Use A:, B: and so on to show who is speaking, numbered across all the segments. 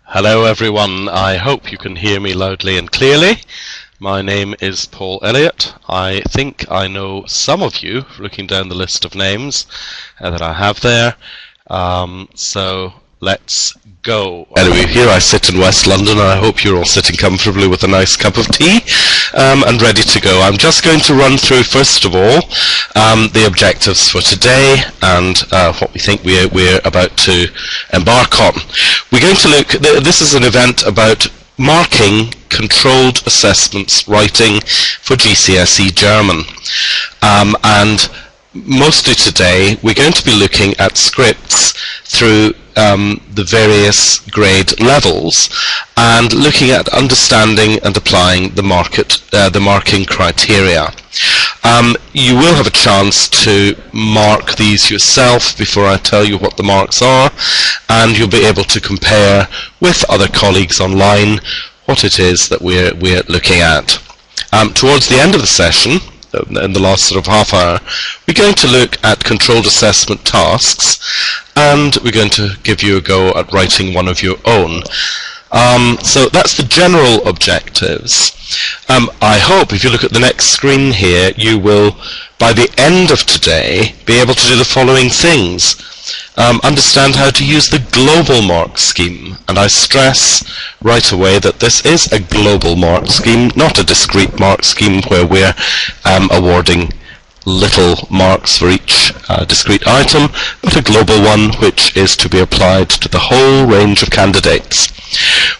A: Hello everyone, I hope you can hear me loudly and clearly. My name is Paul Elliott. I think I know some of you looking down the list of names that I have there. So let's go. Anyway, here I sit in West London and I hope you're all sitting comfortably with a nice cup of tea and ready to go. I'm just going to run through first of all the objectives for today and what we think we're about to embark on. We're going to look, this is an event about marking controlled assessments writing for GCSE German. And mostly today we're going to be looking at scripts through the various grade levels and looking at understanding and applying the marking criteria. You will have a chance to mark these yourself before I tell you what the marks are, and you'll be able to compare with other colleagues online what it is that we're looking at. Towards the end of the session, in the last sort of half hour, we're going to look at controlled assessment tasks, and we're going to give you a go at writing one of your own. So that's the general objectives. I hope if you look at the next screen here, you will, by the end of today, be able to do the following things. Understand how to use the global mark scheme, and I stress right away that this is a global mark scheme, not a discrete mark scheme where we're awarding little marks for each discrete item, but a global one which is to be applied to the whole range of candidates.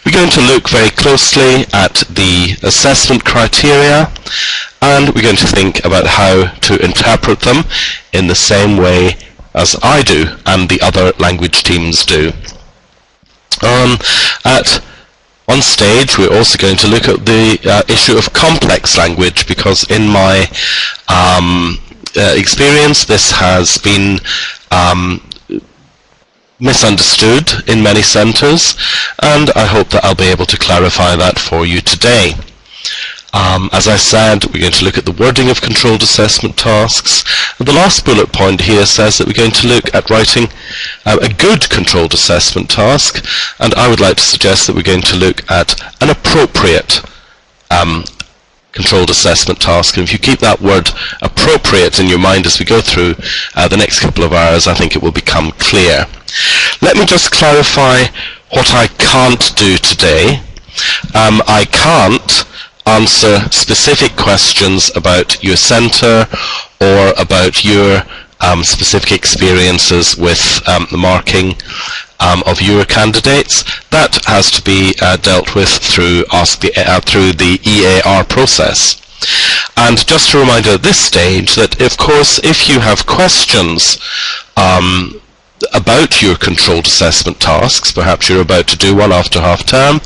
A: We're going to look very closely at the assessment criteria, and we're going to think about how to interpret them in the same way as I do and the other language teams do. At one stage we're also going to look at the issue of complex language, because in my experience this has been misunderstood in many centres, and I hope that I'll be able to clarify that for you today. As I said, we're going to look at the wording of controlled assessment tasks. And the last bullet point here says that we're going to look at writing a good controlled assessment task, and I would like to suggest that we're going to look at an appropriate controlled assessment task. And if you keep that word appropriate in your mind as we go through the next couple of hours, I think it will become clear. Let me just clarify what I can't do today. I can't answer specific questions about your centre or about your specific experiences with the marking of your candidates. That has to be dealt with through the EAR process. And just a reminder at this stage that, of course, if you have questions about your controlled assessment tasks, perhaps you're about to do one after half term,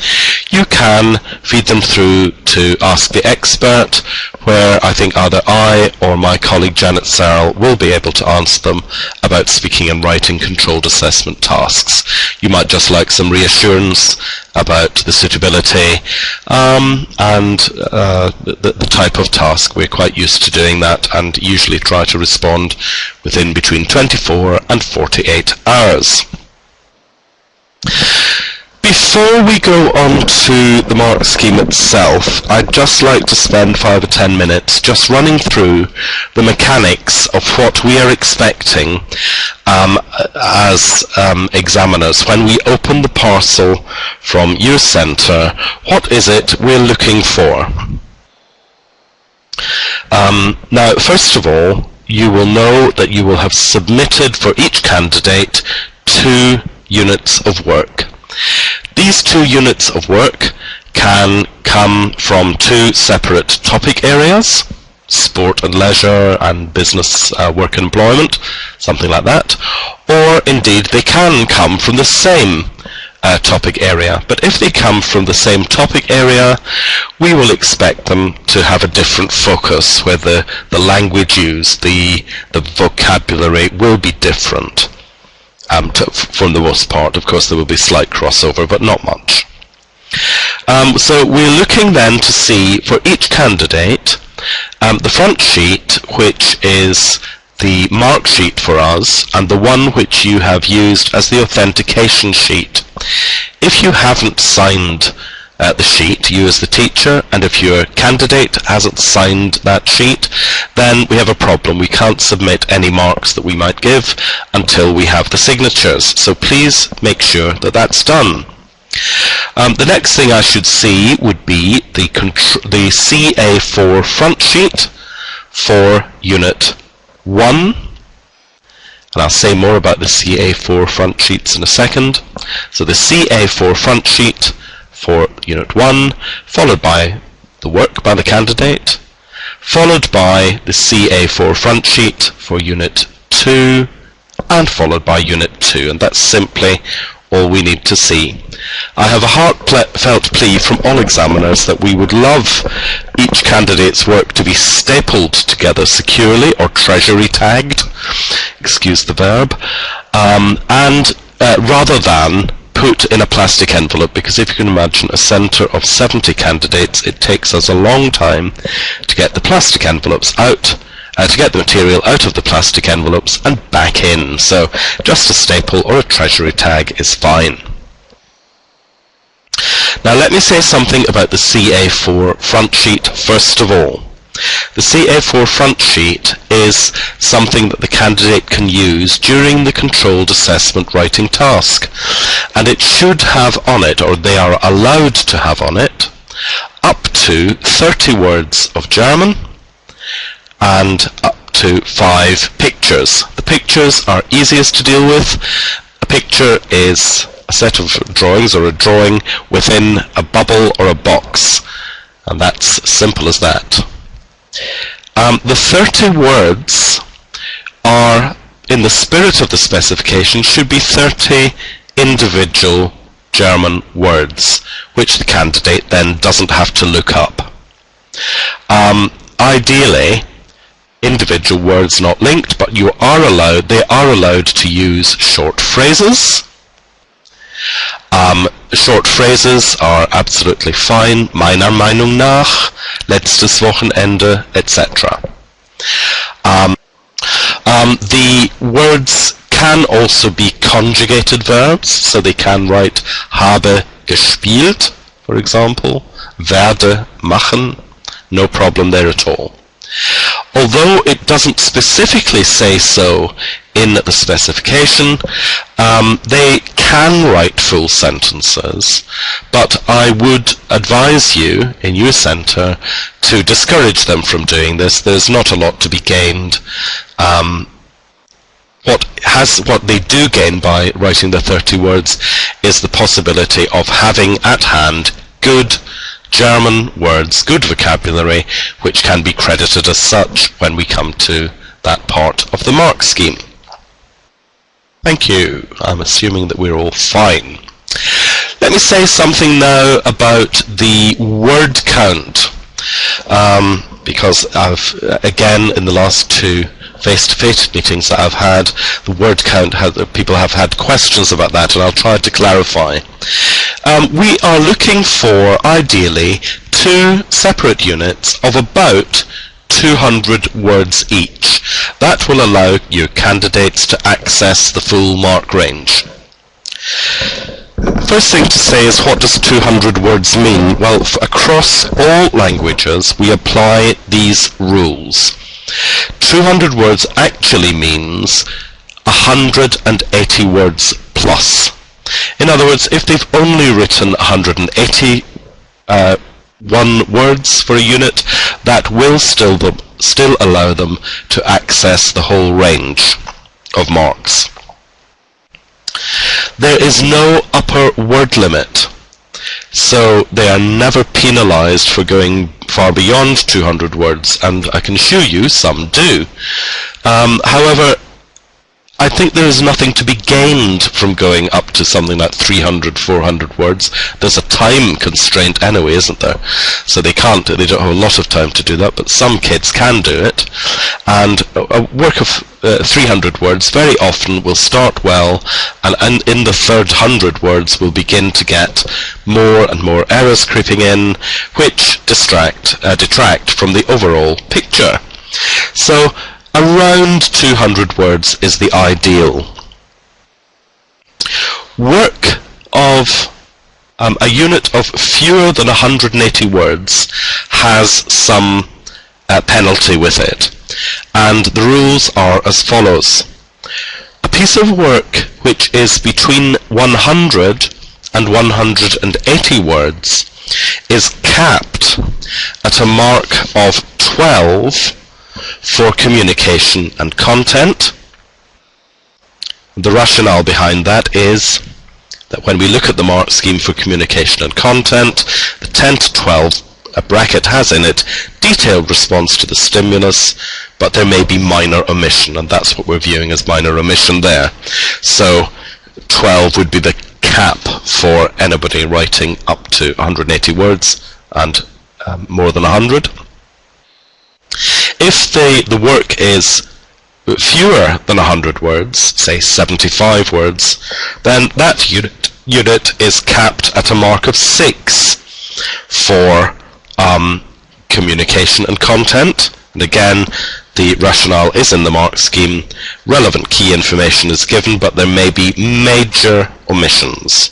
A: you can feed them through to Ask the Expert, where I think either I or my colleague Janet Searle will be able to answer them about speaking and writing controlled assessment tasks. You might just like some reassurance about the suitability and the type of task. We're quite used to doing that and usually try to respond within between 24 and 48 hours. Before we go on to the mark scheme itself, I'd just like to spend 5 or 10 minutes just running through the mechanics of what we are expecting as examiners. When we open the parcel from your centre, what is it we're looking for? Now, first of all, you will know that you will have submitted for each candidate 2 units of work. These 2 units of work can come from 2 separate topic areas, sport and leisure and business, work and employment, something like that, or indeed they can come from the same topic area. But if they come from the same topic area, we will expect them to have a different focus, where the language used, the vocabulary will be different. For the most part, of course, there will be slight crossover, but not much. So we're looking then to see for each candidate the front sheet, which is the mark sheet for us, and the one which you have used as the authentication sheet If you haven't signed the sheet, you as the teacher, and if your candidate hasn't signed that sheet, then we have a problem. We can't submit any marks that we might give until we have the signatures. So please make sure that that's done. The next thing I should see would be the CA4 front sheet for Unit 1. And I'll say more about the CA4 front sheets in a second. So the CA4 front sheet for Unit 1, followed by the work by the candidate, followed by the CA4 front sheet for Unit 2, and followed by Unit 2. And that's simply all we need to see. I have a heartfelt plea from all examiners that we would love each candidate's work to be stapled together securely or treasury tagged, excuse the verb, rather than put in a plastic envelope, because if you can imagine a centre of 70 candidates, it takes us a long time to get the plastic envelopes out, to get the material out of the plastic envelopes and back in. So just a staple or a treasury tag is fine. Now let me say something about the CA4 front sheet first of all. The CA4 front sheet is something that the candidate can use during the controlled assessment writing task, and it should have on it, or they are allowed to have on it, up to 30 words of German and up to 5 pictures. The pictures are easiest to deal with. A picture is a set of drawings or a drawing within a bubble or a box, and that's simple as that. The 30 words are, in the spirit of the specification, should be 30 individual German words, which the candidate then doesn't have to look up. Ideally, individual words not linked, but they are allowed to use short phrases. Short phrases are absolutely fine. Meiner Meinung nach, letztes Wochenende, etc. The words can also be conjugated verbs, so they can write habe gespielt, for example, werde machen, no problem there at all. Although it doesn't specifically say so in the specification, they can write full sentences, but I would advise you in your centre to discourage them from doing this. There's not a lot to be gained. What they do gain by writing the 30 words is the possibility of having at hand good German words, good vocabulary, which can be credited as such when we come to that part of the mark scheme. Thank you. I'm assuming that we're all fine. Let me say something now about the word count, because again, in the last 2 face-to-face meetings that I've had, the word count, people have had questions about that, and I'll try to clarify. We are looking for, ideally, 2 separate units of about 200 words each. That will allow your candidates to access the full mark range. First thing to say is, what does 200 words mean? Well, across all languages, we apply these rules. 200 words actually means 180 words plus. In other words, if they've only written 181 words for a unit, that will still allow them to access the whole range of marks. There is no upper word limit, so they are never penalized for going far beyond 200 words, and I can assure you some do. However, I think there is nothing to be gained from going up to something like 300, 400 words. There's a time constraint anyway, isn't there? So they don't have a lot of time to do that, but some kids can do it. And a work of 300 words very often will start well, and in the third 100 words will begin to get more and more errors creeping in, which detract from the overall picture. So around 200 words is the ideal. Work of a unit of fewer than 180 words has some penalty with it. And the rules are as follows. A piece of work which is between 100 and 180 words is capped at a mark of 12 for communication and content. The rationale behind that is that when we look at the mark scheme for communication and content, the 10 to 12 bracket has in it detailed response to the stimulus, but there may be minor omission, and that's what we're viewing as minor omission there. So 12 would be the cap for anybody writing up to 180 words and more than 100. If the work is fewer than 100 words, say 75 words, then that unit is capped at a mark of 6 for communication and content. And again, the rationale is in the mark scheme. Relevant key information is given, but there may be major omissions.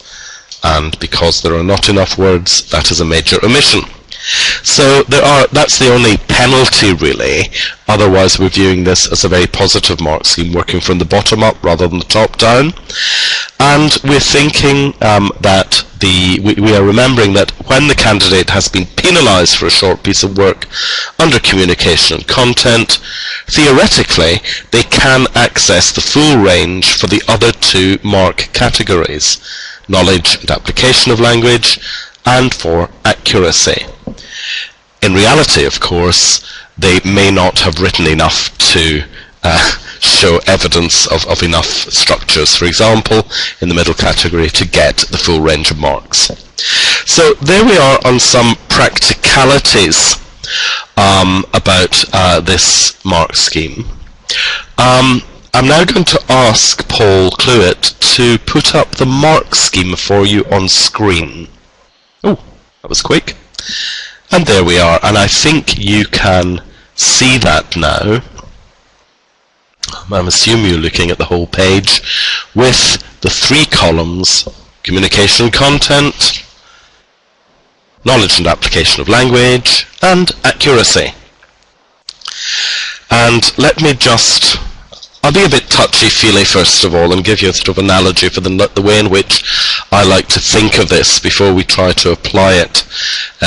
A: And because there are not enough words, that is a major omission. So that's the only penalty really. Otherwise we're viewing this as a very positive mark scheme, working from the bottom up rather than the top down. And we're thinking that we are remembering that when the candidate has been penalised for a short piece of work under communication and content, theoretically they can access the full range for the other two mark categories, knowledge and application of language, and for accuracy. In reality, of course, they may not have written enough to show evidence of enough structures, for example, in the middle category to get the full range of marks. So there we are on some practicalities about this mark scheme. I'm now going to ask Paul Cluett to put up the mark scheme for you on screen. Oh, that was quick. And there we are, and I think you can see that now. I'm assuming you're looking at the whole page with the 3 columns: communication and content, knowledge and application of language, and accuracy. And let me just, I'll be a bit touchy-feely first of all and give you a sort of analogy for the way in which I like to think of this before we try to apply it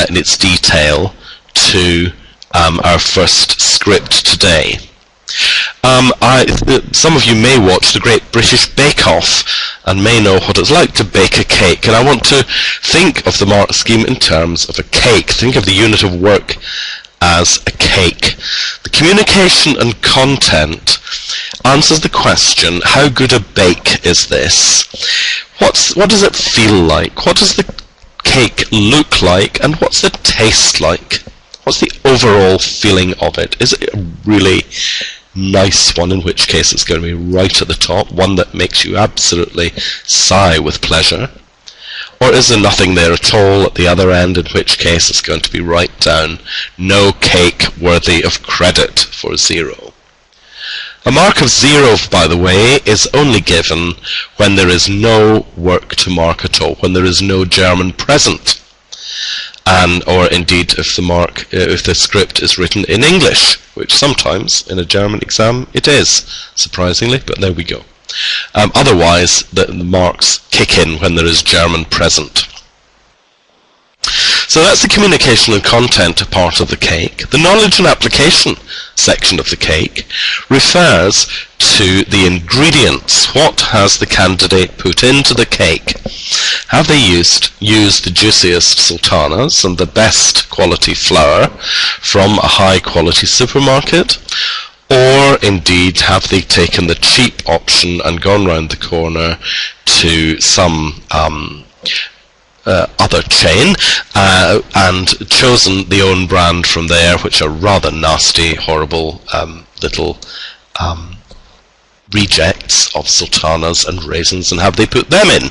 A: in its detail to our first script today. Some of you may watch the Great British Bake Off and may know what it's like to bake a cake, and I want to think of the mark scheme in terms of a cake. Think of the unit of work as a cake. The communication and content answers the question, how good a bake is this? What does it feel like? What does the cake look like? And what's the taste like? What's the overall feeling of it? Is it a really nice one, in which case it's going to be right at the top, one that makes you absolutely sigh with pleasure? Or is there nothing there at all at the other end, in which case it's going to be right down, no cake worthy of credit for 0? A mark of 0, by the way, is only given when there is no work to mark at all, when there is no German present, and or indeed if the script is written in English, which sometimes in a German exam it is, surprisingly, but there we go. Otherwise, the marks kick in when there is German present. So that's the communication and content part of the cake. The knowledge and application section of the cake refers to the ingredients. What has the candidate put into the cake? Have they used the juiciest sultanas and the best quality flour from a high quality supermarket? Or indeed have they taken the cheap option and gone round the corner to some other chain and chosen the own brand from there, which are rather nasty, horrible little rejects of sultanas and raisins, and have they put them in?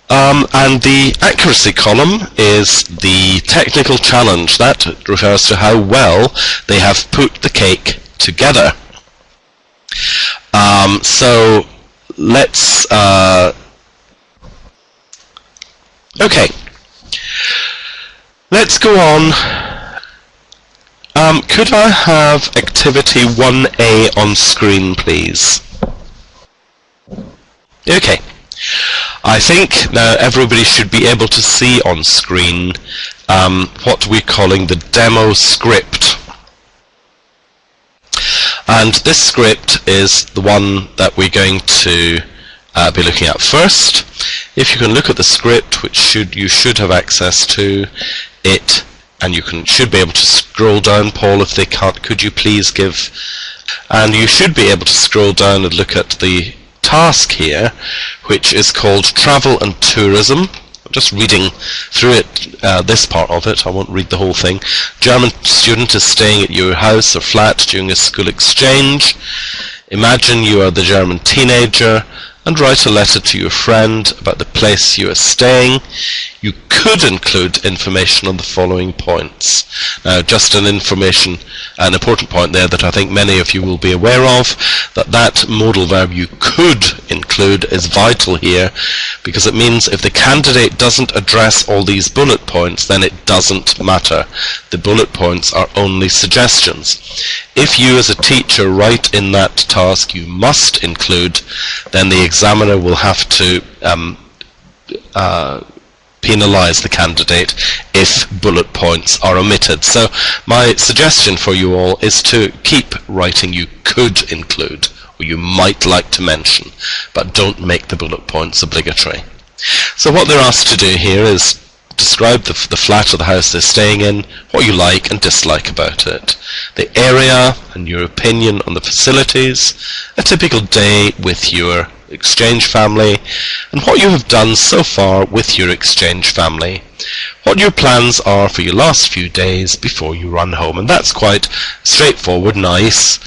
A: And the accuracy column is the technical challenge. That refers to how well they have put the cake together. So let's Okay, let's go on. Could I have activity 1A on screen, please? Okay. I think now everybody should be able to see on screen what we're calling the demo script. And this script is the one that we're going to be looking at first. If you can look at the script, which you should have access to it, and you should be able to scroll down. Paul, if they can't, could you please give? And you should be able to scroll down and look at the task here, which is called Travel and Tourism. I'm just reading through it, this part of it. I won't read the whole thing. German student is staying at your house or flat during a school exchange. Imagine you are the German teenager and write a letter to your friend about the place you are staying. You could include information on the following points. Now, just an important point there that I think many of you will be aware of, that modal verb you could include is vital here, because it means if the candidate doesn't address all these bullet points, then it doesn't matter. The bullet points are only suggestions. If you as a teacher write in that task you must include, then the examiner will have to penalize the candidate if bullet points are omitted. So my suggestion for you all is to keep writing you could include, or you might like to mention, but don't make the bullet points obligatory. So what they're asked to do here is describe the flat or the house they're staying in, what you like and dislike about it, the area and your opinion on the facilities, a typical day with your exchange family, and what you have done so far with your exchange family, what your plans are for your last few days before you run home. And that's quite straightforward, nice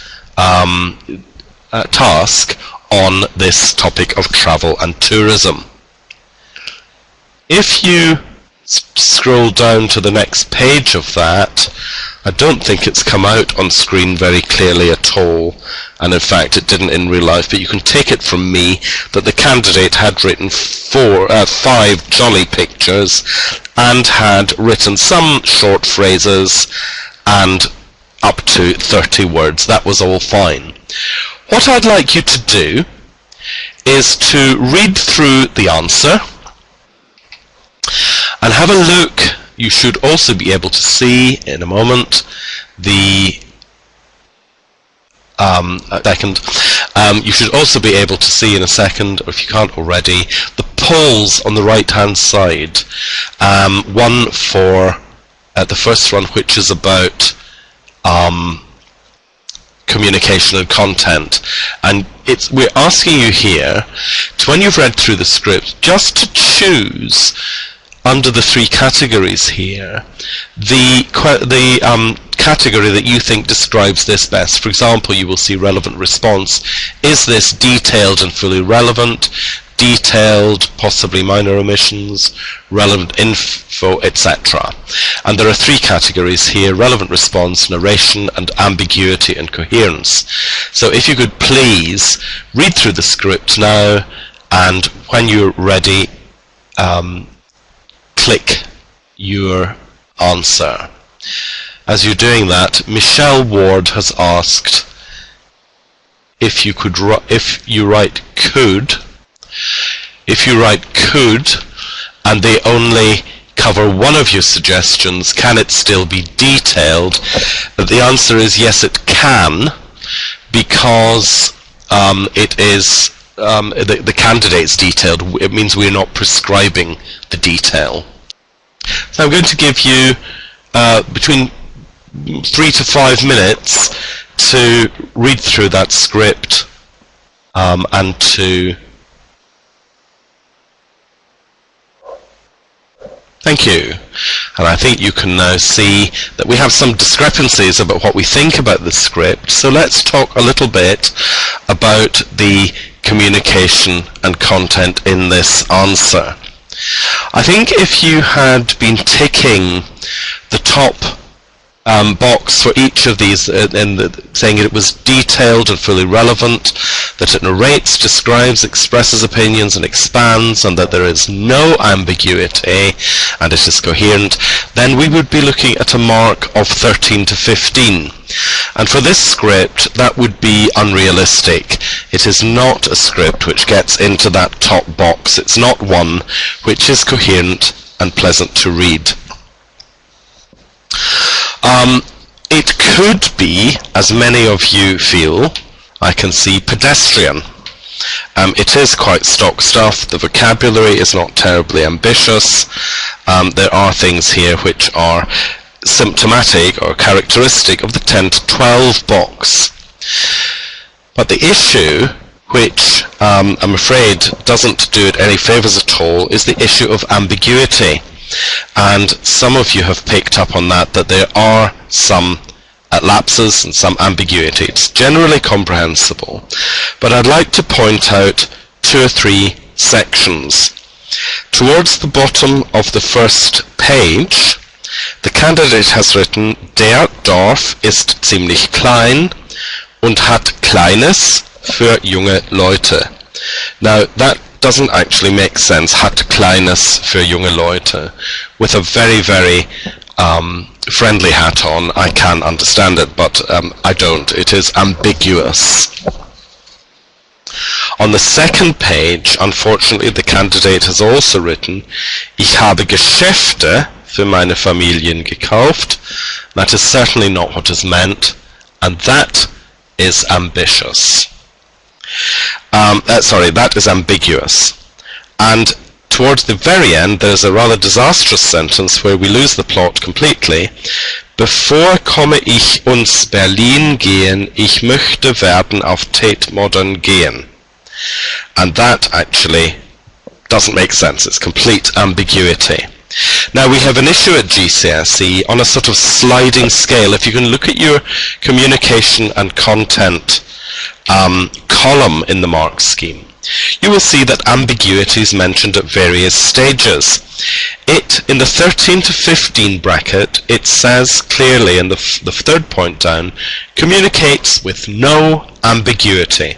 A: task on this topic of travel and tourism. If you scroll down to the next page of that, I don't think it's come out on screen very clearly at all, and in fact it didn't in real life, but you can take it from me that the candidate had written 5 jolly pictures and had written some short phrases and up to 30 words. That was all fine. What I'd like you to do is to read through the answer and have a look. You should also be able to see in a moment the you should also be able to see in a second, or if you can't already, the polls on the right hand side. One for the first one, which is about communication and content, and we're asking you here to, when you've read through the script, just to choose under the 3 categories here the category that you think describes this best. For example, you will see relevant response. Is this detailed and fully relevant? Detailed, possibly minor omissions, relevant info, etc. And there are 3 categories here: relevant response, narration, and ambiguity and coherence. So if you could please read through the script now, and when you're ready, click your answer. As you're doing that, Michelle Ward has asked if you write could, and they only cover one of your suggestions, can it still be detailed? The answer is yes, it can, because it is the candidate's detailed. It means we're not prescribing the detail. So I'm going to give you between 3 to 5 minutes to read through that script and to... Thank you. And I think you can now see that we have some discrepancies about what we think about the script. So let's talk a little bit about the communication and content in this answer. I think if you had been ticking the top box for each of these saying it was detailed and fully relevant, that it narrates, describes, expresses opinions, and expands, and that there is no ambiguity, and it is coherent, then we would be looking at a mark of 13 to 15. And for this script, that would be unrealistic. It is not a script which gets into that top box. It's not one which is coherent and pleasant to read. It could be, as many of you feel, I can see, pedestrian. It is quite stock stuff. The vocabulary is not terribly ambitious. There are things here which are symptomatic or characteristic of the 10 to 12 box. But the issue, which I'm afraid doesn't do it any favours at all, is the issue of ambiguity. And some of you have picked up on that there are some lapses and some ambiguity. It's generally comprehensible, but I'd like to point out 2 or 3 sections. Towards the bottom of the first page, the candidate has written, Der Dorf ist ziemlich klein und hat Kleines für junge Leute. Now, that doesn't actually make sense, hat Kleines für junge Leute. With a very, very friendly hat on, I can understand it, but I don't. It is ambiguous. On the second page, unfortunately, the candidate has also written, Ich habe Geschäfte für meine Familien gekauft. That is certainly not what is meant, and that is ambitious. That is ambiguous. And towards the very end, there's a rather disastrous sentence where we lose the plot completely. Bevor komme ich ins Berlin gehen, ich möchte werden auf Tate Modern gehen. And that actually doesn't make sense. It's complete ambiguity. Now, we have an issue at GCSE on a sort of sliding scale. If you can look at your communication and content column in the mark scheme, you will see that ambiguity is mentioned at various stages. In the 13 to 15 bracket, it says clearly in the third point down, communicates with no ambiguity,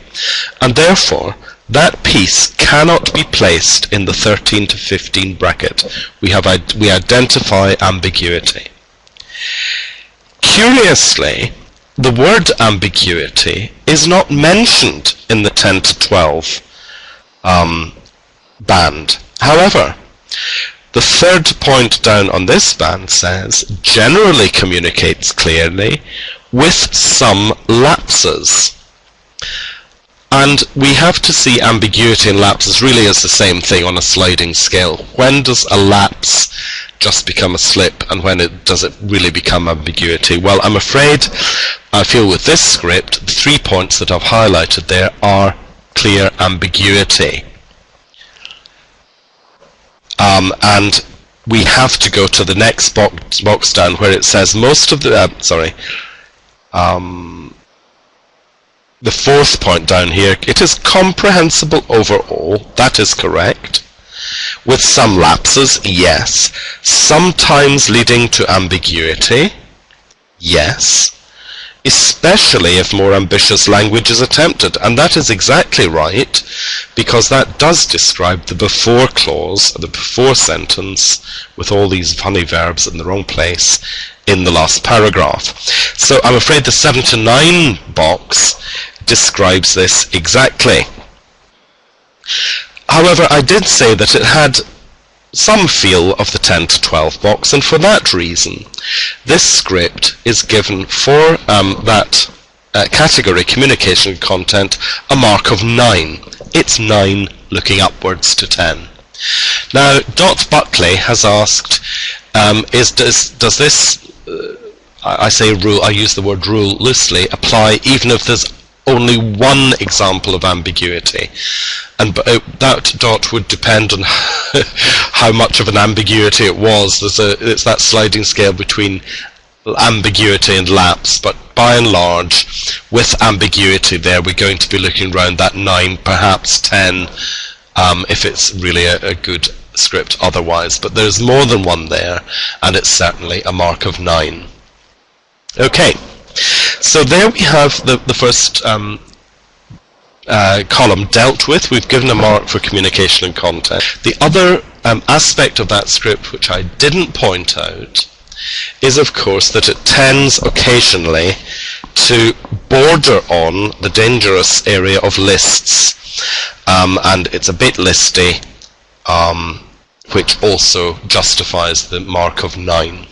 A: and therefore that piece cannot be placed in the 13 to 15 bracket. We identify ambiguity. Curiously, the word ambiguity is not mentioned in the 10 to 12 band. However, the third point down on this band says, generally communicates clearly with some lapses. And we have to see ambiguity and lapses really as the same thing on a sliding scale. When does a lapse just become a slip, and when does it really become ambiguity? Well, I'm afraid I feel with this script, the 3 points that I've highlighted there are clear ambiguity. And we have to go to the next box down where it says most of the, the fourth point down here, it is comprehensible overall. That is correct. With some lapses, yes. Sometimes leading to ambiguity, yes. Especially if more ambitious language is attempted. And that is exactly right, because that does describe the before clause, the before sentence, with all these funny verbs in the wrong place in the last paragraph. So I'm afraid the 7 to 9 box describes this exactly. However, I did say that it had some feel of the 10 to 12 box, and for that reason, this script is given for that category, communication content, a mark of 9. It's 9 looking upwards to 10. Now, Dot Buckley has asked, does this, I say rule, I use the word rule loosely, apply even if there's only one example of ambiguity? And that dot would depend on how much of an ambiguity it was. It's that sliding scale between ambiguity and lapse, but by and large, with ambiguity there, we're going to be looking around that 9, perhaps 10, if it's really a good script otherwise. But there's more than one there, and it's certainly a mark of 9. Okay. So there we have the first column dealt with. We've given a mark for communication and content. The other aspect of that script which I didn't point out is, of course, that it tends occasionally to border on the dangerous area of lists, and it's a bit listy, which also justifies the mark of 9.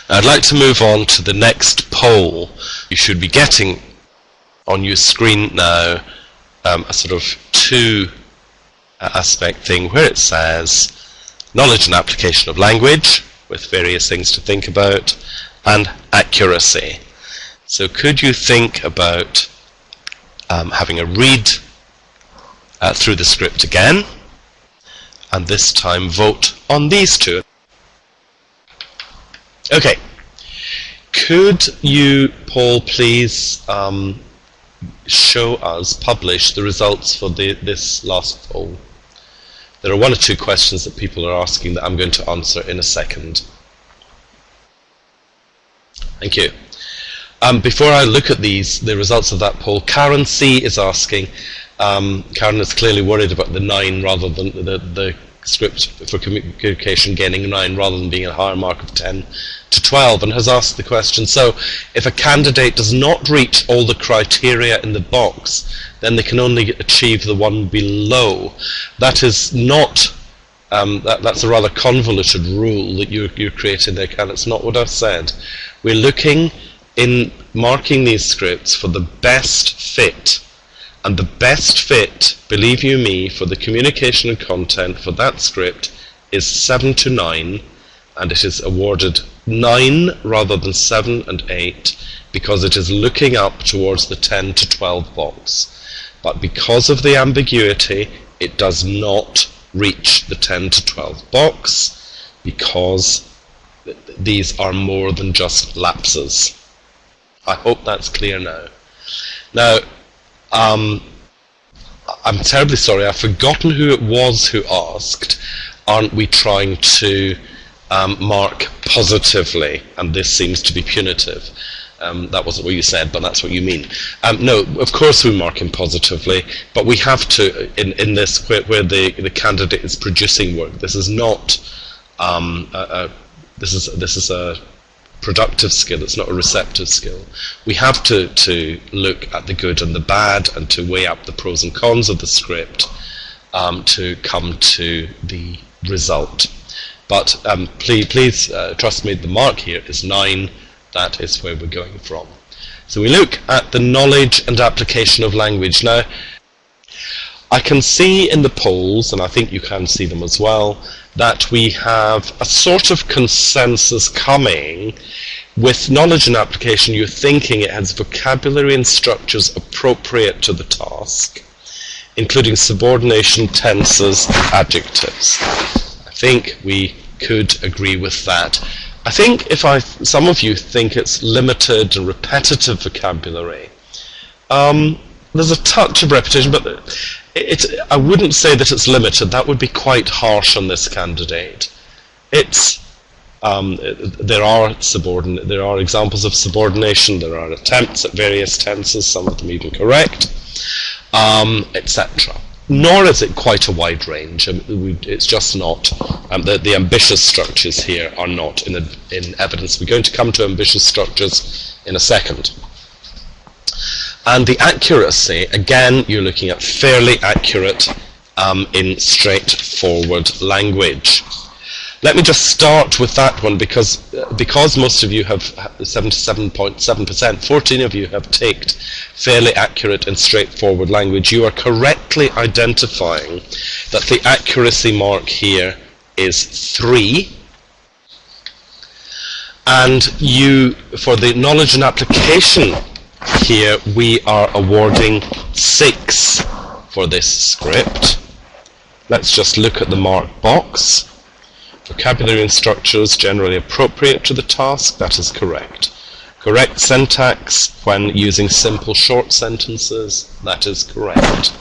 A: I'd like to move on to the next poll. You should be getting on your screen now a sort of 2 aspect thing where it says knowledge and application of language, with various things to think about, and accuracy. So could you think about having a read through the script again, and this time vote on these 2. Okay. Could you, Paul, please publish the results for this last poll? There are 1 or 2 questions that people are asking that I'm going to answer in a second. Thank you. Before I look at the results of that poll, Karen C is asking, Karen is clearly worried about the 9 rather than the script for communication gaining 9 rather than being a higher mark of 10 to 12, and has asked the question, so if a candidate does not reach all the criteria in the box, then they can only achieve the one below. That is not, that's a rather convoluted rule that you're creating there, Ken. It's not what I've said. We're looking in marking these scripts for the best fit. And the best fit, believe you me, for the communication and content for that script is 7 to 9, and it is awarded 9 rather than 7 and 8 because it is looking up towards the 10 to 12 box. But because of the ambiguity, it does not reach the 10 to 12 box because these are more than just lapses. I hope that's clear now. Now, I'm terribly sorry, I've forgotten who it was who asked, aren't we trying to mark positively, and this seems to be punitive. That wasn't what you said, but that's what you mean. No, of course we're marking positively, but we have to, in this, where the candidate is producing work, this is not, this is a productive skill, it's not a receptive skill. We have to look at the good and the bad and to weigh up the pros and cons of the script to come to the result. But please trust me, the mark here is 9. That is where we're going from. So we look at the knowledge and application of language. Now, I can see in the polls, and I think you can see them as well, that we have a sort of consensus coming. With knowledge and application, you're thinking it has vocabulary and structures appropriate to the task, including subordination, tenses, adjectives. I think we could agree with that. I think some of you think it's limited and repetitive vocabulary. There's a touch of repetition, but I wouldn't say that it's limited. That would be quite harsh on this candidate. There are examples of subordination. There are attempts at various tenses, some of them even correct, etc. Nor is it quite a wide range. It's just not. The ambitious structures here are not in evidence. We're going to come to ambitious structures in a second. And the accuracy, again, you're looking at fairly accurate in straightforward language. Let me just start with that one because most of you have 77.7%, 14 of you have ticked fairly accurate and straightforward language. You are correctly identifying that the accuracy mark here is 3. And for the knowledge and application here, we are awarding 6 for this script. Let's just look at the mark box. Vocabulary and structures generally appropriate to the task, that is correct. Correct syntax when using simple short sentences, that is correct.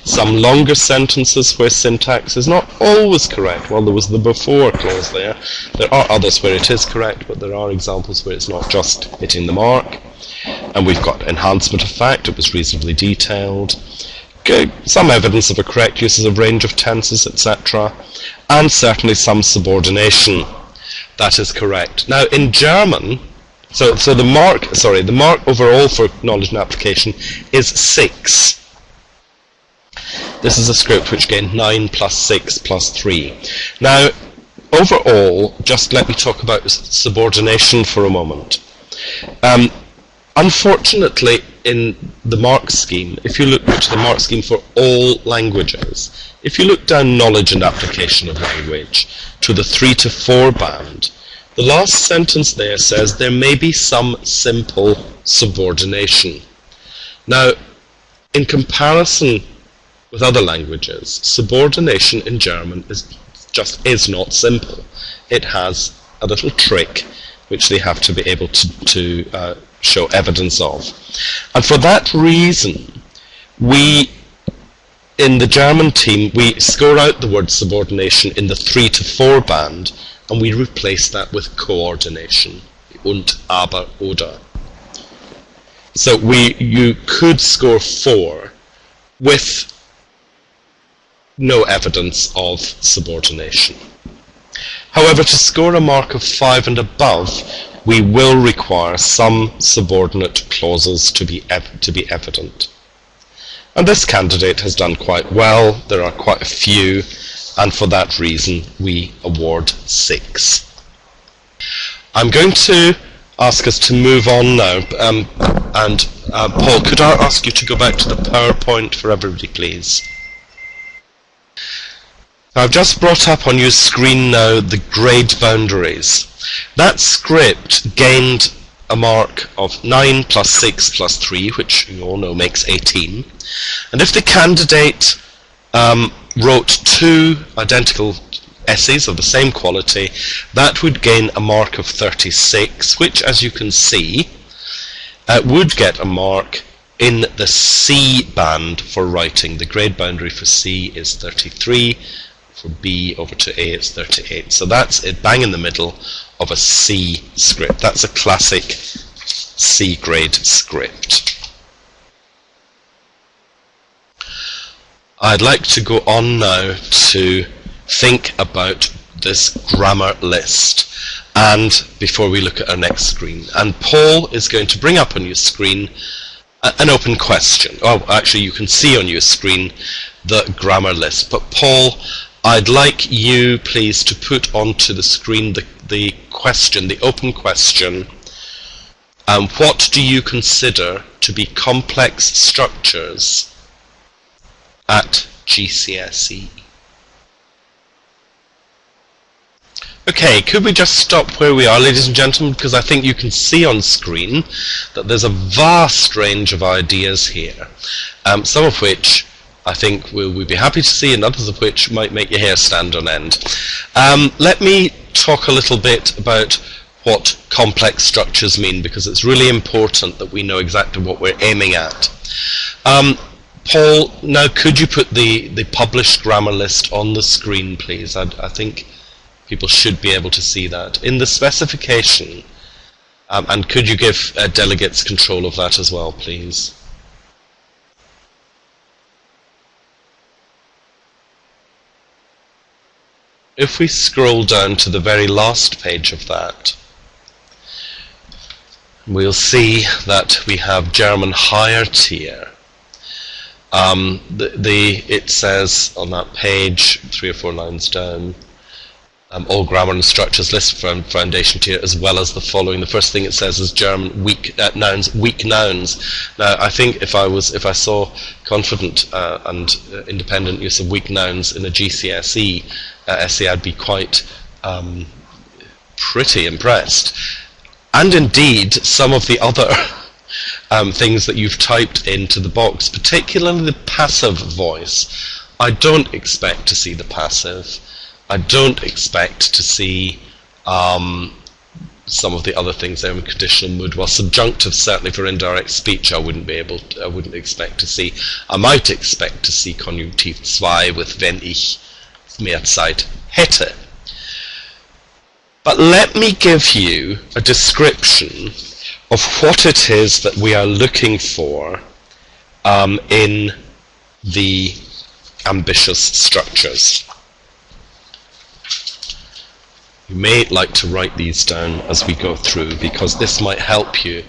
A: Some longer sentences where syntax is not always correct. Well, there was the before clause there. There are others where it is correct, but there are examples where it's not just hitting the mark. And we've got enhancement of fact, it was reasonably detailed. Some evidence of a correct use of a range of tenses, etc. And certainly some subordination. That is correct. Now in German, so the mark overall for knowledge and application is 6. This is a script which gained 9 plus 6 plus 3. Now overall, just let me talk about subordination for a moment. Unfortunately, in the mark scheme, if you look to the mark scheme for all languages, if you look down knowledge and application of language to the 3 to 4 band, the last sentence there says there may be some simple subordination. Now, in comparison with other languages, subordination in German is not simple. It has a little trick which they have to be able to show evidence of. And for that reason, we, in the German team, we score out the word subordination in the 3 to 4 band, and we replace that with coordination. Und, aber, oder. So you could score 4 with no evidence of subordination. However, to score a mark of 5 and above, we will require some subordinate clauses to be evident. And this candidate has done quite well. There are quite a few, and for that reason we award 6. I'm going to ask us to move on now, Paul, could I ask you to go back to the PowerPoint for everybody, please? I've just brought up on your screen now the grade boundaries. That script gained a mark of 9 plus 6 plus 3, which you all know makes 18. And if the candidate wrote 2 identical essays of the same quality, that would gain a mark of 36, which, as you can see, would get a mark in the C band for writing. The grade boundary for C is 33. For B over to A, it's 38. So that's it, bang in the middle of a C script. That's a classic C grade script. I'd like to go on now to think about this grammar list, and before we look at our next screen. And Paul is going to bring up on your screen an open question. Oh, actually you can see on your screen the grammar list. But Paul, I'd like you, please, to put onto the screen the question, the open question. What do you consider to be complex structures at GCSE? Okay, could we just stop where we are, ladies and gentlemen, because I think you can see on screen that there's a vast range of ideas here, some of which I think we'd be happy to see, and others of which might make your hair stand on end. Let me talk a little bit about what complex structures mean, because it's really important that we know exactly what we're aiming at. Paul, now could you put the published grammar list on the screen, please? I think people should be able to see that. In the specification, and could you give delegates control of that as well, please? If we scroll down to the very last page of that, we'll see that we have German higher tier. It says on that page, 3 or 4 lines down, all grammar and structures listed from foundation tier, as well as the following. The first thing it says is German weak nouns. Now, I think if I saw confident and independent use of weak nouns in a GCSE essay, I'd be quite pretty impressed. And indeed, some of the other things that you've typed into the box, particularly the passive voice. I don't expect to see the passive. I don't expect to see some of the other things there in conditional mood. Well, subjunctive, certainly for indirect speech, I wouldn't expect to see. I might expect to see Konjunktiv 2 with wenn ich mehr Zeit hätte. But let me give you a description of what it is that we are looking for in the ambitious structures. You may like to write these down as we go through, because this might help you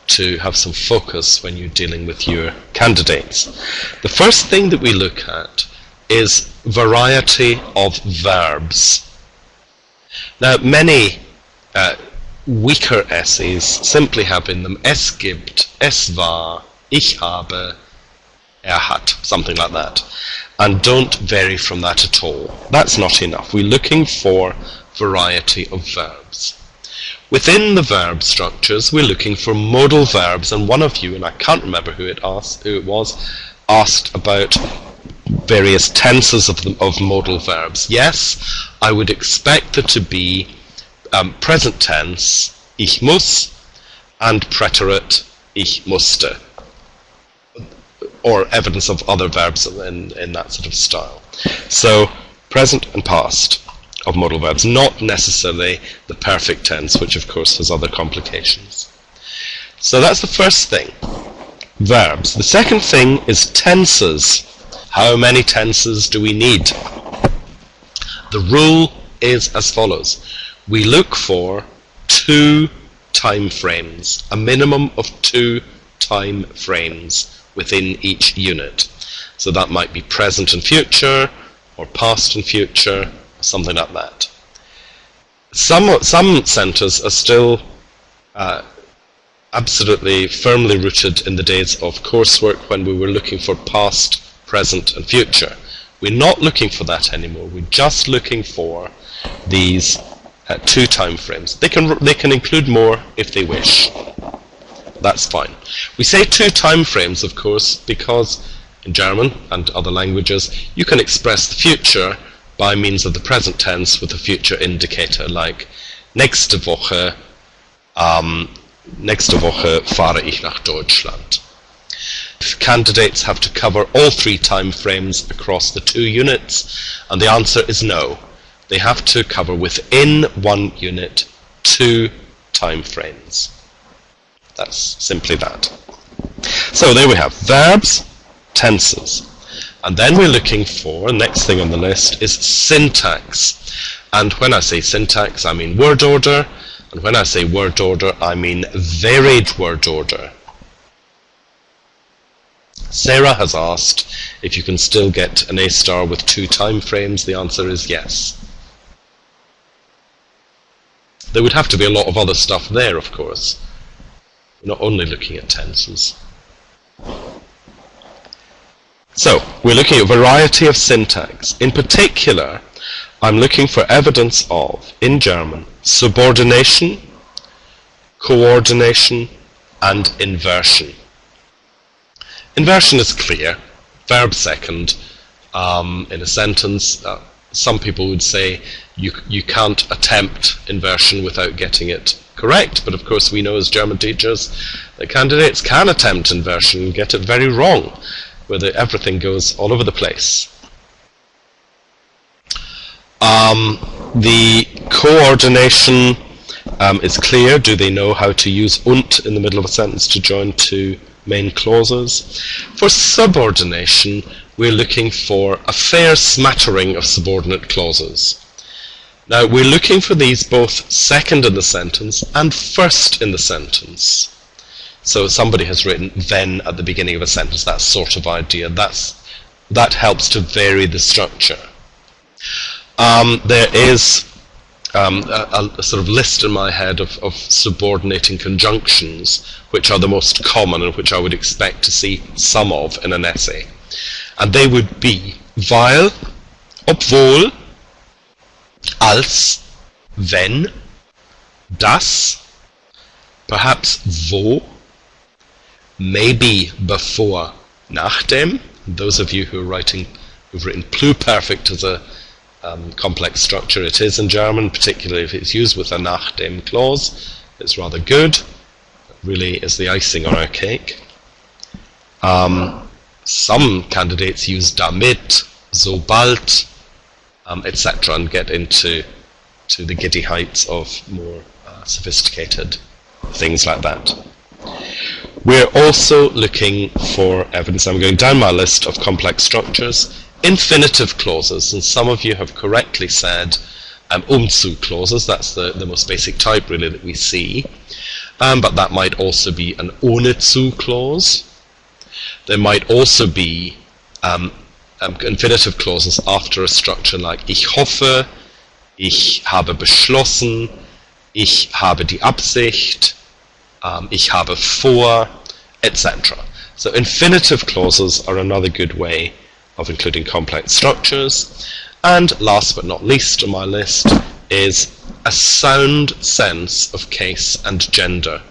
A: to have some focus when you're dealing with your candidates. The first thing that we look at is variety of verbs. Now, many weaker essays simply have in them es gibt, es war, ich habe, hat, something like that, and don't vary from that at all. That's not enough. We're looking for variety of verbs. Within the verb structures, we're looking for modal verbs, and one of you, and I can't remember who it was, asked about various tenses of modal verbs. Yes, I would expect there to be present tense, ich muss, and preterite, ich musste, or evidence of other verbs in that sort of style. So, present and past of modal verbs, not necessarily the perfect tense, which of course has other complications. So that's the first thing, verbs. The second thing is tenses. How many tenses do we need? The rule is as follows. We look for 2 time frames, a minimum of 2 time frames within each unit. So that might be present and future, or past and future, something like that. Some centres are still absolutely firmly rooted in the days of coursework when we were looking for past, present and future. We're not looking for that anymore. We're just looking for these 2 time frames. They can include more if they wish. That's fine. We say 2 time frames, of course, because in German and other languages you can express the future by means of the present tense with a future indicator, like nächste Woche fahre ich nach Deutschland. Candidates have to cover all 3 time frames across the 2 units, and the answer is no. They have to cover within 1 unit 2 time frames. That's simply that. So there we have verbs, tenses. And then we're looking for, next thing on the list, is syntax. And when I say syntax, I mean word order. And when I say word order, I mean varied word order. Sarah has asked if you can still get an A star with 2 time frames. The answer is yes. There would have to be a lot of other stuff there, of course. We're not only looking at tenses. So, we're looking at a variety of syntax. In particular, I'm looking for evidence of, in German, subordination, coordination, and inversion. Inversion is clear. Verb second in a sentence. Some people would say you can't attempt inversion without getting it correct, but of course we know as German teachers that candidates can attempt inversion and get it very wrong, where everything goes all over the place. The coordination is clear. Do they know how to use und in the middle of a sentence to join 2 main clauses? For subordination, we're looking for a fair smattering of subordinate clauses. Now, we're looking for these both second in the sentence and first in the sentence. So somebody has written then at the beginning of a sentence, that sort of idea. That helps to vary the structure. There is a sort of list in my head of subordinating conjunctions, which are the most common and which I would expect to see some of in an essay. And they would be weil, obwohl, als, wenn, das, perhaps wo, maybe before, nachdem. Those of you who've written pluperfect as a complex structure, it is in German, particularly if it's used with a nachdem clause. It's rather good. It really is the icing on our cake. Some candidates use damit, sobald, etc., and get into the giddy heights of more sophisticated things like that. We're also looking for evidence. I'm going down my list of complex structures. Infinitive clauses, and some of you have correctly said umzu clauses. That's the most basic type really that we see. But that might also be an ohne zu clause. There might also be infinitive clauses after a structure like ich hoffe, ich habe beschlossen, ich habe die Absicht, ich habe vor, etc. So infinitive clauses are another good way of including complex structures. And last but not least on my list is a sound sense of case and gender.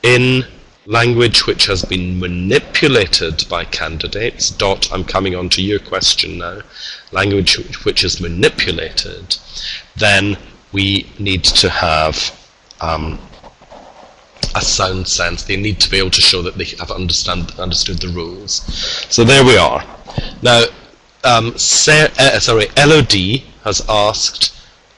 A: In language which has been manipulated by candidates, Dot, I'm coming on to your question now, language which is manipulated, then we need to have a sound sense. They need to be able to show that they have understood the rules. So there we are. Now, LOD has asked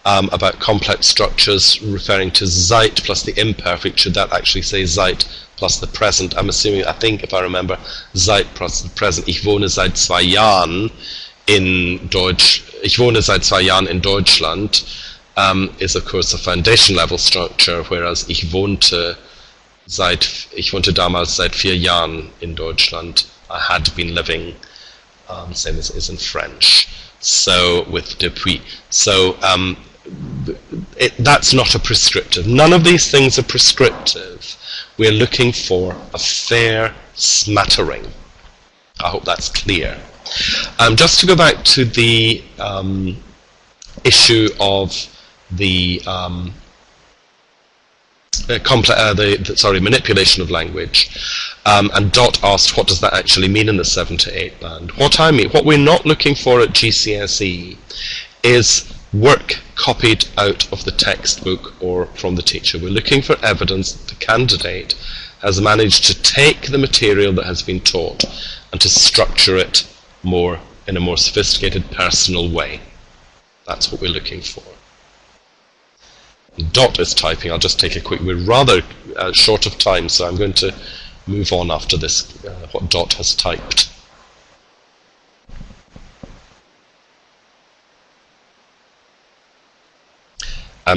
A: about complex structures referring to Zeit plus the imperfect. Should that actually say Zeit plus the present? I'm assuming, I think if I remember, Zeit plus the present. Ich wohne seit 2 Jahren in Deutschland is of course a foundation level structure, whereas ich wohnte damals seit 4 Jahren in Deutschland. I had been living, same as it is in French. So with depuis. So that's not a prescriptive. None of these things are prescriptive. We're looking for a fair smattering. I hope that's clear. Just to go back to the issue of the manipulation of language, and Dot asked, what does that actually mean in the 7 to 8 band? What we're not looking for at GCSE is work copied out of the textbook or from the teacher. We're looking for evidence that the candidate has managed to take the material that has been taught and to structure it in a more sophisticated, personal way. That's what we're looking for. Dot is typing. I'll just take a quick. We're rather short of time, so I'm going to move on after this, what Dot has typed.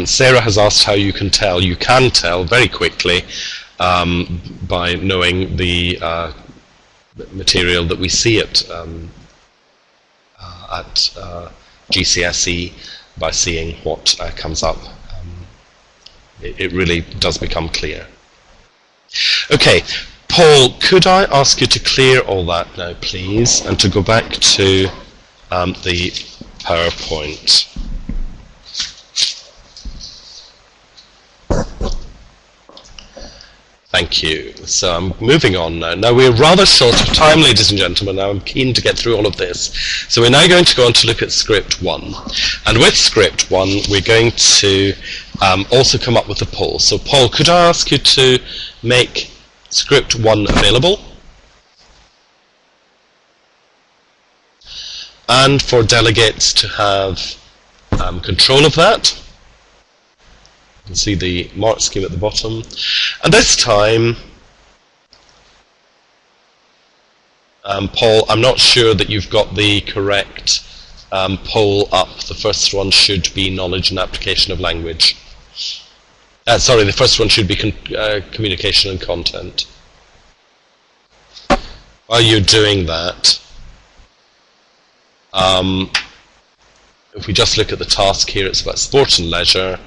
A: Sarah has asked how you can tell. You can tell very quickly by knowing the material that we see at GCSE, by seeing what comes up. It really does become clear. Okay, Paul, could I ask you to clear all that now, please, and to go back to the PowerPoint. Thank you. So I'm moving on now. Now we're rather short of time, ladies and gentlemen. Now I'm keen to get through all of this. So we're now going to go on to look at script 1. And with script 1, we're going to also come up with a poll. So Paul, could I ask you to make script 1 available? And for delegates to have control of that. You can see the mark scheme at the bottom. And this time, Paul, I'm not sure that you've got the correct poll up. The first one should be knowledge and application of language. Sorry, the first one should be communication and content. While you're doing that, if we just look at the task here, it's about sport and leisure.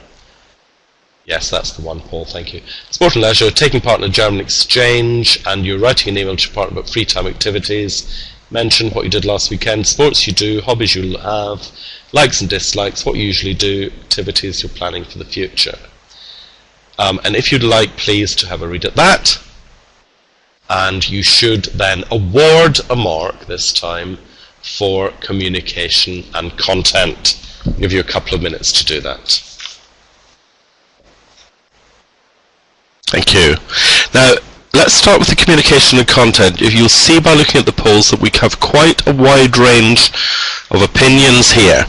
A: Yes, that's the one, Paul, thank you. Sport and leisure, taking part in a German exchange, and you're writing an email to your partner about free time activities. Mention what you did last weekend, sports you do, hobbies you have, likes and dislikes, what you usually do, activities you're planning for the future. And if you'd like, please, to have a read at that. And you should then award a mark this time for communication and content. I'll give you a couple of minutes to do that. Thank you. Now, let's start with the communication and content. If you'll see by looking at the polls that we have quite a wide range of opinions here.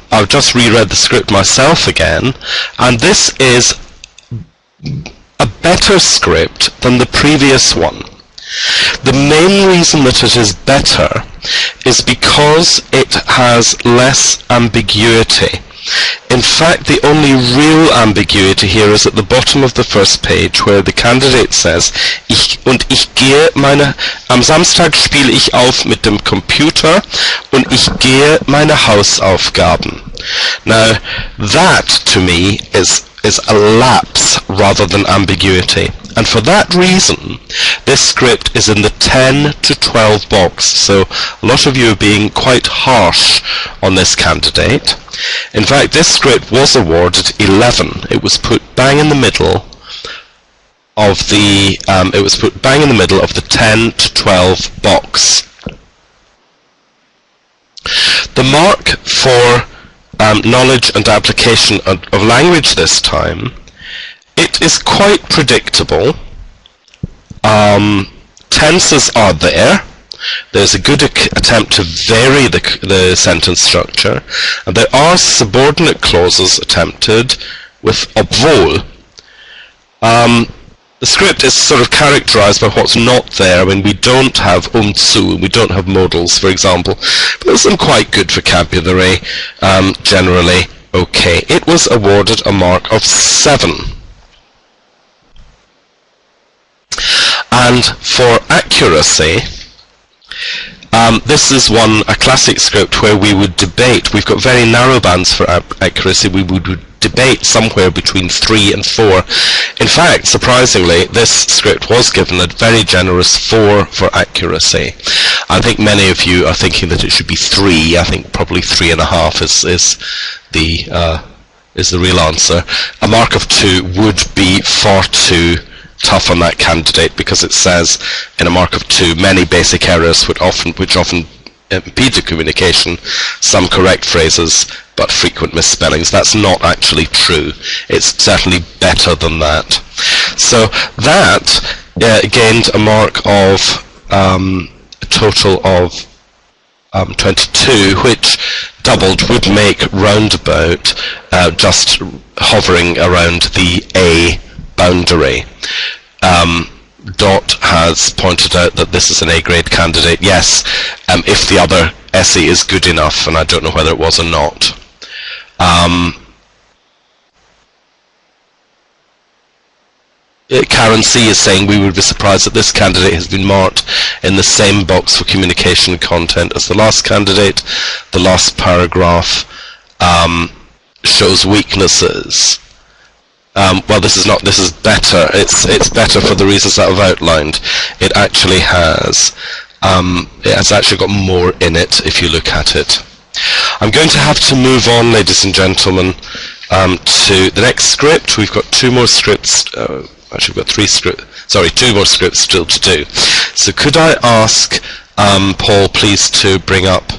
A: I've just reread the script myself again, and this is a better script than the previous one. The main reason that it is better is because it has less ambiguity. In fact, the only real ambiguity here is at the bottom of the first page, where the candidate says, am Samstag spiele ich auf mit dem Computer und ich gehe meine Hausaufgaben. Now, that to me is a lapse rather than ambiguity. And for that reason, this script is in the 10 to 12 box. So a lot of you are being quite harsh on this candidate. In fact, this script was awarded 11. It was put bang in the middle of the 10 to 12 box. The mark for knowledge and application of language this time, it is quite predictable. Tenses are there. There's a good attempt to vary the sentence structure, and there are subordinate clauses attempted with obwohl. The script is sort of characterized by what's not there. I mean, we don't have zu, we don't have modals, for example, but there's some quite good vocabulary, generally okay. It was awarded a mark of 7. And for accuracy, this is a classic script where we would debate. We've got very narrow bands for accuracy. We would debate somewhere between 3 and 4. In fact, surprisingly, this script was given a very generous 4 for accuracy. I think many of you are thinking that it should be 3. I think probably 3.5 is the real answer. A mark of 2 would be far too tough on that candidate, because it says in a mark of 2 many basic errors which often impede the communication, some correct phrases but frequent misspellings. That's not actually true. It's certainly better than that. So that gained a mark of a total of 22, which doubled would make roundabout just hovering around the A boundary. Dot has pointed out that this is an A-grade candidate. Yes, if the other essay is good enough, and I don't know whether it was or not. Karen C is saying we would be surprised that this candidate has been marked in the same box for communication content as the last candidate. The last paragraph shows weaknesses. Well, this is better. It's better for the reasons that I've outlined. It actually has actually got more in it if you look at it. I'm going to have to move on, ladies and gentlemen, to the next script. We've got 2 more scripts. Actually, we've got 2 more scripts still to do. So could I ask Paul, please, to bring up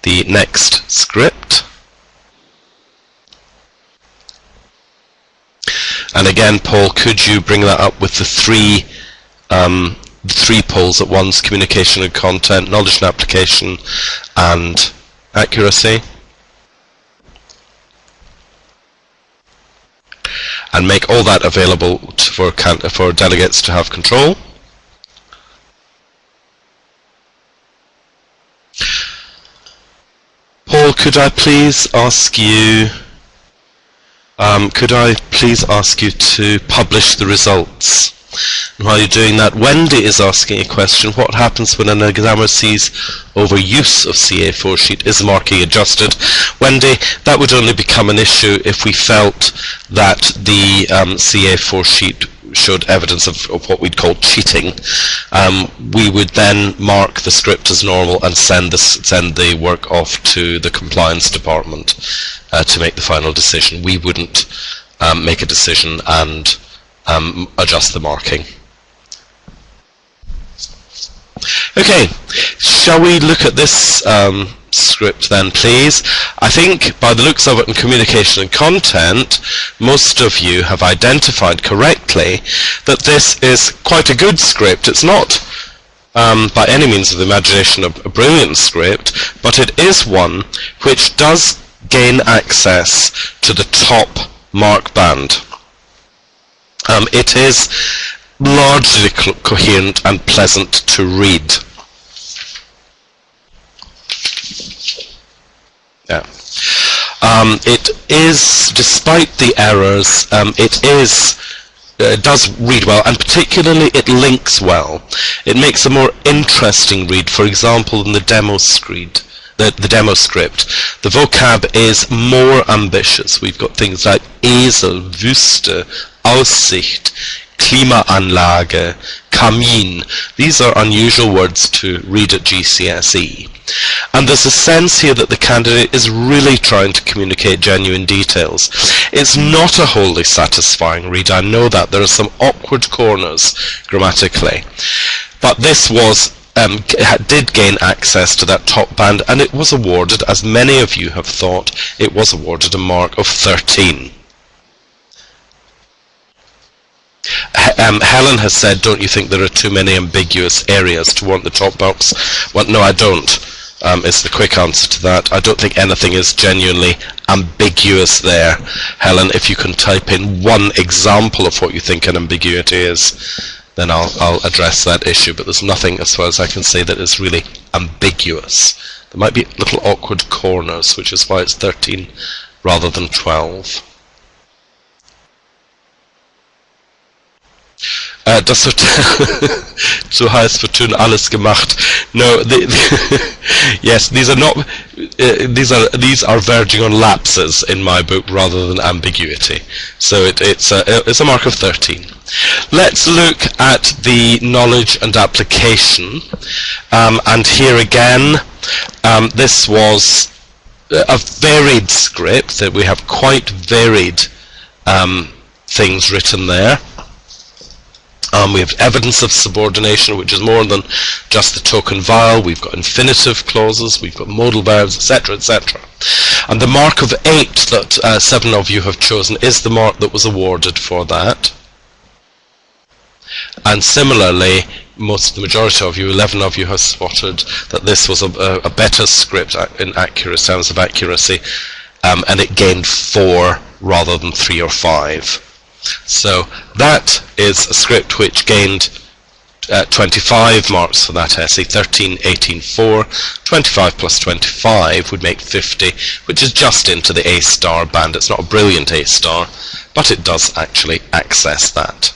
A: the next script? And again, Paul, could you bring that up with the 3 polls at once: communication and content, knowledge and application, and accuracy? And make all that available for delegates to have control. Paul, could I please ask you to publish the results? And while you're doing that, Wendy is asking a question: what happens when an examiner sees overuse of CA4 sheet? Is marking adjusted? Wendy, that would only become an issue if we felt that the CA4 sheet showed evidence of what we'd call cheating. We would then mark the script as normal and send the work off to the compliance department to make the final decision. We wouldn't make a decision and adjust the marking. Okay, shall we look at this script then, please? I think by the looks of it in communication and content, most of you have identified correctly that this is quite a good script. It's not by any means of the imagination a brilliant script, but it is one which does gain access to the top mark band. It is largely coherent and pleasant to read. Yeah. It is, despite the errors, it does read well, and particularly it links well. It makes a more interesting read. For example, in the demo script, the vocab is more ambitious. We've got things like Esel, Wüste, Aussicht, Klimaanlage, Kamin. These are unusual words to read at GCSE. And there's a sense here that the candidate is really trying to communicate genuine details. It's not a wholly satisfying read, I know that. There are some awkward corners grammatically. But this was did gain access to that top band, and it was awarded, as many of you have thought, it was awarded a mark of 13. Helen has said, don't you think there are too many ambiguous areas to warrant the top box? Well, no, I don't. Is the quick answer to that. I don't think anything is genuinely ambiguous there. Helen, if you can type in one example of what you think an ambiguity is, then I'll address that issue. But there's nothing, as far as I can say, that is really ambiguous. There might be little awkward corners, which is why it's 13 rather than 12. Das Hotel so heißt für tun alles gemacht. No, yes, these are not. These are verging on lapses in my book rather than ambiguity. So it's a mark of 13. Let's look at the knowledge and application, and here again, this was a varied script. That we have quite varied things written there. We have evidence of subordination, which is more than just the token vowel. We've got infinitive clauses, we've got modal verbs, etc., etc. And the mark of 8 that 7 of you have chosen is the mark that was awarded for that. And similarly, the majority of you, 11 of you, have spotted that this was a better script in terms of accuracy, and it gained 4 rather than 3 or 5. So that is a script which gained 25 marks for that essay, 13, 18, 4. 25 plus 25 would make 50, which is just into the A-star band. It's not a brilliant A-star, but it does actually access that.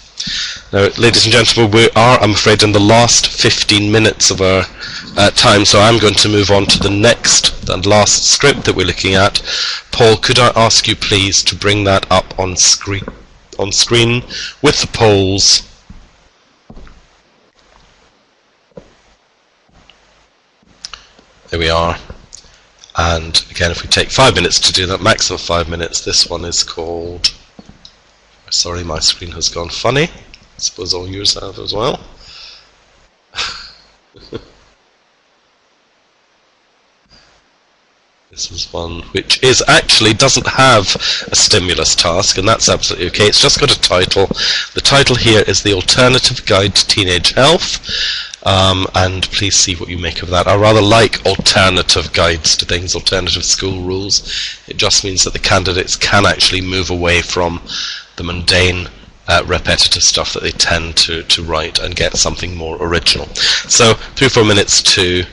A: Now, ladies and gentlemen, we are, I'm afraid, in the last 15 minutes of our time, so I'm going to move on to the next and last script that we're looking at. Paul, could I ask you please to bring that up on screen with the polls. There we are. And again, if we take 5 minutes to do that, maximum 5 minutes, this one is called, sorry, my screen has gone funny. I suppose all yours have as well. This is one which is actually doesn't have a stimulus task, and that's absolutely okay. It's just got a title. The title here is The Alternative Guide to Teenage Health, and please see what you make of that. I rather like alternative guides to things, alternative school rules. It just means that the candidates can actually move away from the mundane, repetitive stuff that they tend to write and get something more original. So 3 or 4 minutes to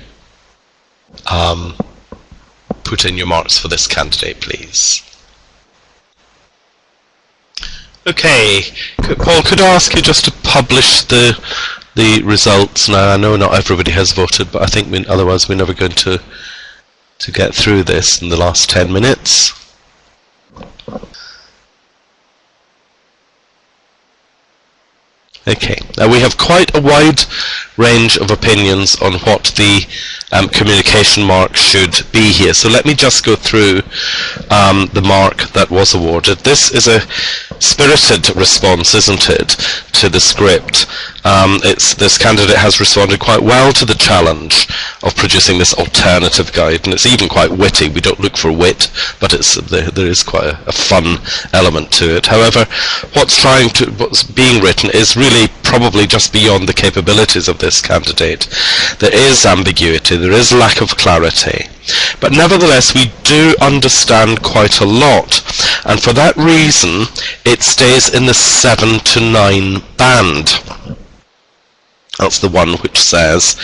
A: put in your marks for this candidate, please. Okay, Paul, could I ask you just to publish the results now? I know not everybody has voted, but I think otherwise we're never going to get through this in the last 10 minutes. Okay, now we have quite a wide range of opinions on what the communication mark should be here. So let me just go through the mark that was awarded. This is a spirited response, isn't it, to the script. This candidate has responded quite well to the challenge of producing this alternative guide, and it's even quite witty. We don't look for wit, but there is quite a fun element to it. However, what's being written is really probably just beyond the capabilities of this candidate. There is ambiguity, there is lack of clarity. But nevertheless, we do understand quite a lot, and for that reason, it stays in the 7 to 9 band. That's the one which says,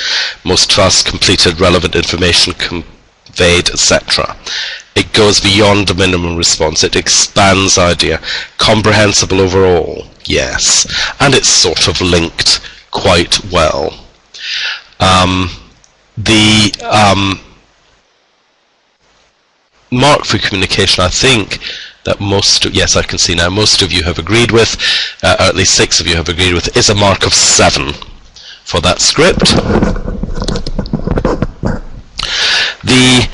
A: most tasks completed, relevant information conveyed, etc. It goes beyond the minimum response. It expands idea. Comprehensible overall, yes. And it's sort of linked quite well. Mark for communication, I think that yes, I can see now, most of you have agreed with, or at least 6 of you have agreed with, is a mark of 7 for that script. The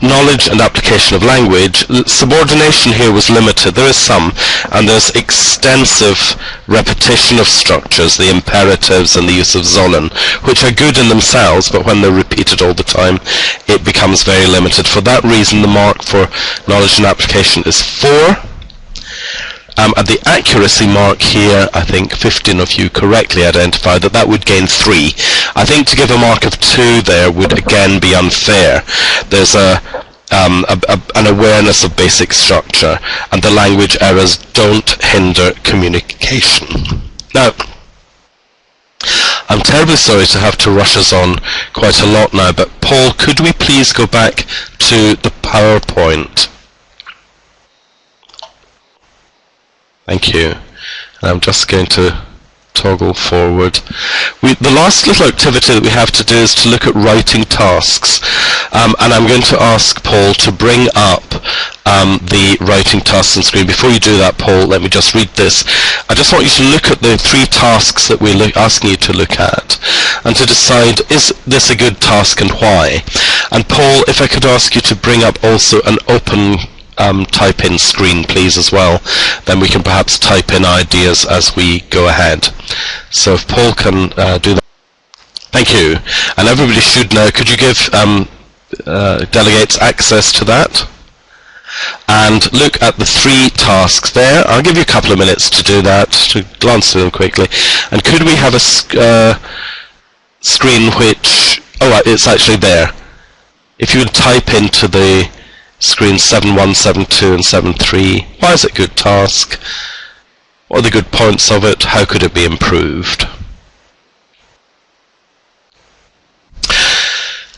A: knowledge and application of language, subordination here was limited. There is some, and there's extensive repetition of structures, the imperatives and the use of sollen, which are good in themselves, but when they're repeated all the time, it becomes very limited. For that reason, the mark for knowledge and application is 4. At the accuracy mark here, I think 15 of you correctly identified that would gain 3. I think to give a mark of 2 there would again be unfair. There's an awareness of basic structure, and the language errors don't hinder communication. Now, I'm terribly sorry to have to rush us on quite a lot now, but Paul, could we please go back to the PowerPoint? Thank you. And I'm just going to toggle forward. The last little activity that we have to do is to look at writing tasks. And I'm going to ask Paul to bring up the writing tasks on screen. Before you do that, Paul, let me just read this. I just want you to look at the 3 tasks that we're asking you to look at and to decide, is this a good task and why? And Paul, if I could ask you to bring up also an open type-in screen, please, as well. Then we can perhaps type in ideas as we go ahead. So if Paul can do that. Thank you. And everybody should know, could you give delegates access to that? And look at the 3 tasks there. I'll give you a couple of minutes to do that, to glance through them quickly. And could we have a screen which, oh, it's actually there. If you would type into the screen 7.1, 7.2 and 7.3. Why is it a good task? What are the good points of it? How could it be improved?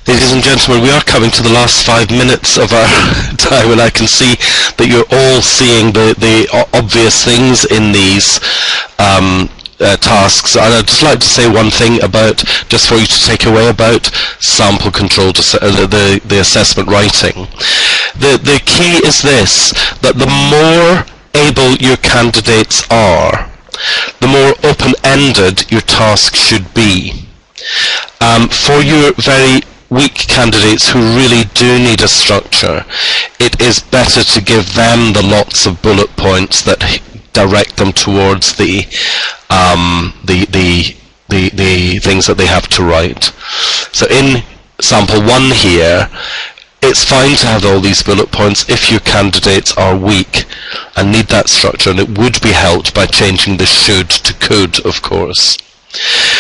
A: Ladies and gentlemen, we are coming to the last 5 minutes of our time, and I can see that you're all seeing the obvious things in these tasks. And I'd just like to say one thing about, just for you to take away about sample control, the assessment writing. The key is this, that the more able your candidates are, the more open-ended your task should be. For your very weak candidates who really do need a structure, it is better to give them the lots of bullet points that direct them towards the things that they have to write. So in sample 1 here, it's fine to have all these bullet points if your candidates are weak and need that structure, and it would be helped by changing the should to could, of course.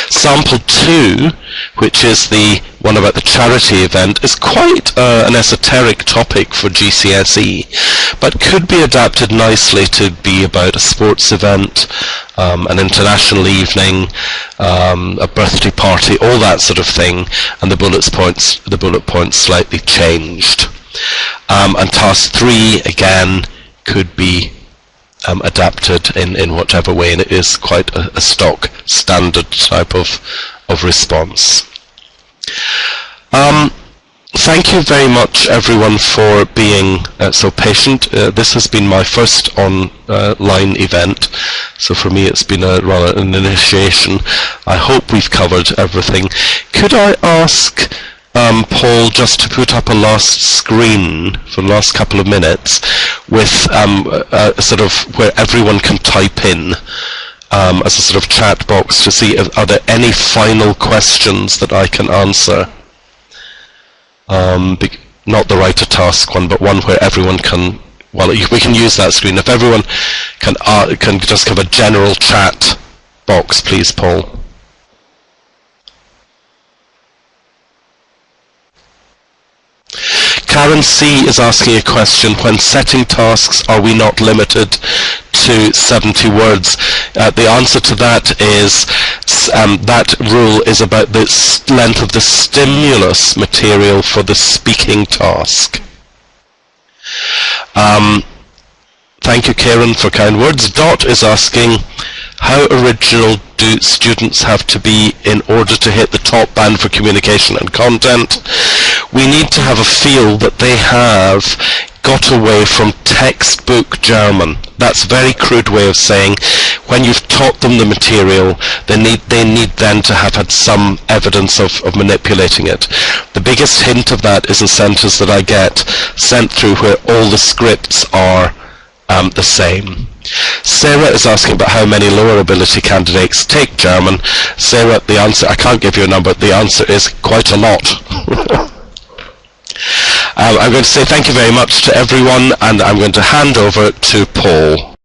A: Sample 2, which is the one about the charity event, is quite an esoteric topic for GCSE, but could be adapted nicely to be about a sports event, an international evening, a birthday party, all that sort of thing, and the bullet points slightly changed. And task 3 again could be adapted in whatever way, and it is quite a stock standard type of response. Thank you very much, everyone, for being so patient. This has been my first online event, so for me it's been rather an initiation. I hope we've covered everything. Could I ask Paul just to put up a last screen for the last couple of minutes with sort of where everyone can type in as a sort of chat box to see are there any final questions that I can answer. Not the writer task one, but one where everyone can, well, we can use that screen. If everyone can just have a general chat box, please, Paul. Karen C is asking a question: when setting tasks, are we not limited to 70 words? The answer to that is that rule is about the length of the stimulus material for the speaking task. Thank you, Karen, for kind words. Dot is asking, how original do students have to be in order to hit the top band for communication and content? We need to have a feel that they have got away from textbook German. That's a very crude way of saying when you've taught them the material, they need then to have had some evidence of manipulating it. The biggest hint of that is a sentence that I get sent through where all the scripts are the same. Sarah is asking about how many lower ability candidates take German. Sarah, the answer, I can't give you a number, the answer is quite a lot. I'm going to say thank you very much to everyone, and I'm going to hand over to Paul.